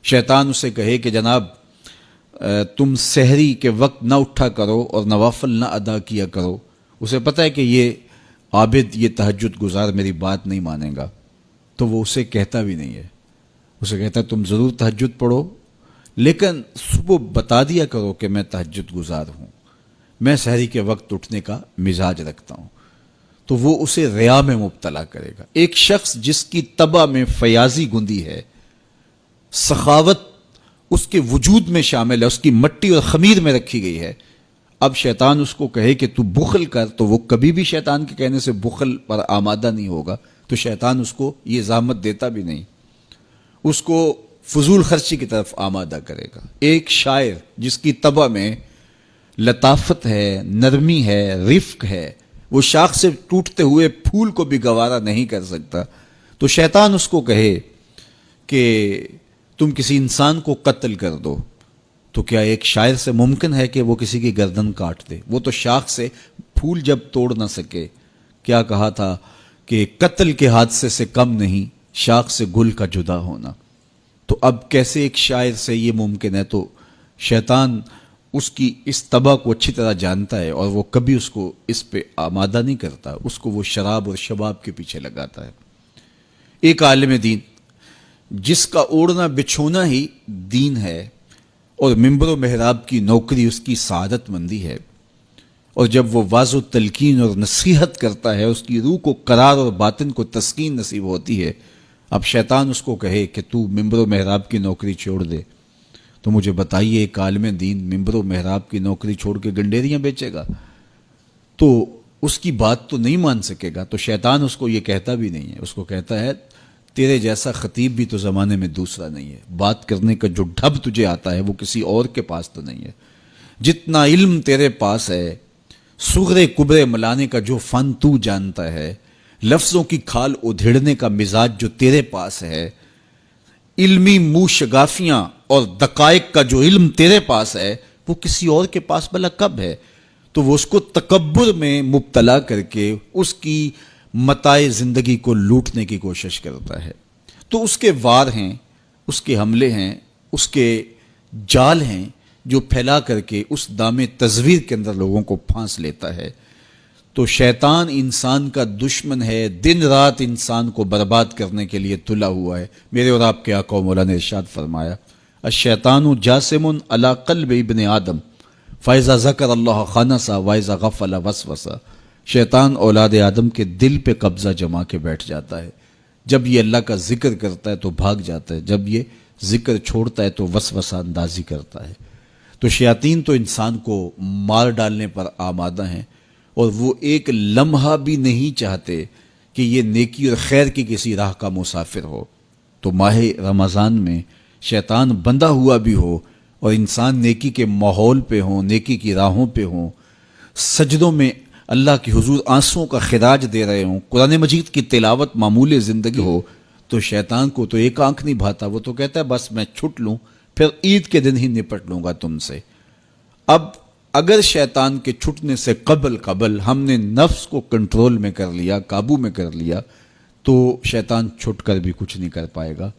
شیطان اسے کہے کہ جناب تم سحری کے وقت نہ اٹھا کرو اور نوافل نہ ادا کیا کرو. اسے پتہ ہے کہ یہ عابد، یہ تہجد گزار میری بات نہیں مانے گا، تو وہ اسے کہتا بھی نہیں ہے. اسے کہتا ہے تم ضرور تہجد پڑھو، لیکن صبح بتا دیا کرو کہ میں تہجد گزار ہوں، میں سحری کے وقت اٹھنے کا مزاج رکھتا ہوں. تو وہ اسے ریا میں مبتلا کرے گا. ایک شخص جس کی طبع میں فیاضی گندی ہے، سخاوت اس کے وجود میں شامل ہے، اس کی مٹی اور خمیر میں رکھی گئی ہے، اب شیطان اس کو کہے کہ تو بخل کر، تو وہ کبھی بھی شیطان کے کہنے سے بخل پر آمادہ نہیں ہوگا. تو شیطان اس کو یہ زحمت دیتا بھی نہیں، اس کو فضول خرچی کی طرف آمادہ کرے گا. ایک شاعر جس کی طبع میں لطافت ہے، نرمی ہے، رفق ہے، وہ شاخ سے ٹوٹتے ہوئے پھول کو بھی گوارا نہیں کر سکتا، تو شیطان اس کو کہے کہ تم کسی انسان کو قتل کر دو، تو کیا ایک شاعر سے ممکن ہے کہ وہ کسی کی گردن کاٹ دے؟ وہ تو شاخ سے پھول جب توڑ نہ سکے. کیا کہا تھا کہ قتل کے حادثے سے کم نہیں شاخ سے گل کا جدا ہونا. تو اب کیسے ایک شاعر سے یہ ممکن ہے؟ تو شیطان اس کی اس طبع کو اچھی طرح جانتا ہے اور وہ کبھی اس کو اس پہ آمادہ نہیں کرتا، اس کو وہ شراب اور شباب کے پیچھے لگاتا ہے. ایک عالم دین جس کا اوڑھنا بچھونا ہی دین ہے اور منبر و محراب کی نوکری اس کی سعادت مندی ہے، اور جب وہ واضح تلقین اور نصیحت کرتا ہے اس کی روح کو قرار اور باطن کو تسکین نصیب ہوتی ہے. اب شیطان اس کو کہے کہ تو منبر و محراب کی نوکری چھوڑ دے، تو مجھے بتائیے ایک عالم دین ممبر و محراب کی نوکری چھوڑ کے گنڈیریاں بیچے گا؟ تو اس کی بات تو نہیں مان سکے گا. تو شیطان اس کو یہ کہتا بھی نہیں ہے، اس کو کہتا ہے تیرے جیسا خطیب بھی تو زمانے میں دوسرا نہیں ہے، بات کرنے کا جو ڈھب تجھے آتا ہے وہ کسی اور کے پاس تو نہیں ہے. جتنا علم تیرے پاس ہے، صغرے کبرے ملانے کا جو فن تو جانتا ہے، لفظوں کی کھال ادھیڑنے کا مزاج جو تیرے پاس ہے، علمی منہ شگافیاں اور دقائق کا جو علم تیرے پاس ہے وہ کسی اور کے پاس بھلا کب ہے؟ تو وہ اس کو تکبر میں مبتلا کر کے اس کی متاع زندگی کو لوٹنے کی کوشش کرتا ہے. تو اس کے وار ہیں، اس کے حملے ہیں، اس کے جال ہیں جو پھیلا کر کے اس دام تزویر کے اندر لوگوں کو پھانس لیتا ہے. تو شیطان انسان کا دشمن ہے، دن رات انسان کو برباد کرنے کے لیے تلا ہوا ہے. میرے اور آپ کے آقا و مولا نے ارشاد فرمایا الشیطان جاسم علی قلب ابن آدم فاذا ذکر اللہ خنسا واذا غفل وسوسا. شیطان اولاد آدم کے دل پہ قبضہ جما کے بیٹھ جاتا ہے. جب یہ اللہ کا ذکر کرتا ہے تو بھاگ جاتا ہے، جب یہ ذکر چھوڑتا ہے تو وسوسہ اندازی کرتا ہے. تو شیاطین تو انسان کو مار ڈالنے پر آمادہ ہیں، اور وہ ایک لمحہ بھی نہیں چاہتے کہ یہ نیکی اور خیر کی کسی راہ کا مسافر ہو. تو ماہ رمضان میں شیطان بندہ ہوا بھی ہو اور انسان نیکی کے ماحول پہ ہوں، نیکی کی راہوں پہ ہوں، سجدوں میں اللہ کی حضور آنسوں کا خراج دے رہے ہوں، قرآن مجید کی تلاوت معمول زندگی ہو، تو شیطان کو تو ایک آنکھ نہیں بھاتا. وہ تو کہتا ہے بس میں چھٹ لوں، پھر عید کے دن ہی نپٹ لوں گا تم سے. اب اگر شیطان کے چھٹنے سے قبل ہم نے نفس کو کنٹرول میں کر لیا، قابو میں کر لیا، تو شیطان چھٹ کر بھی کچھ نہیں کر پائے گا.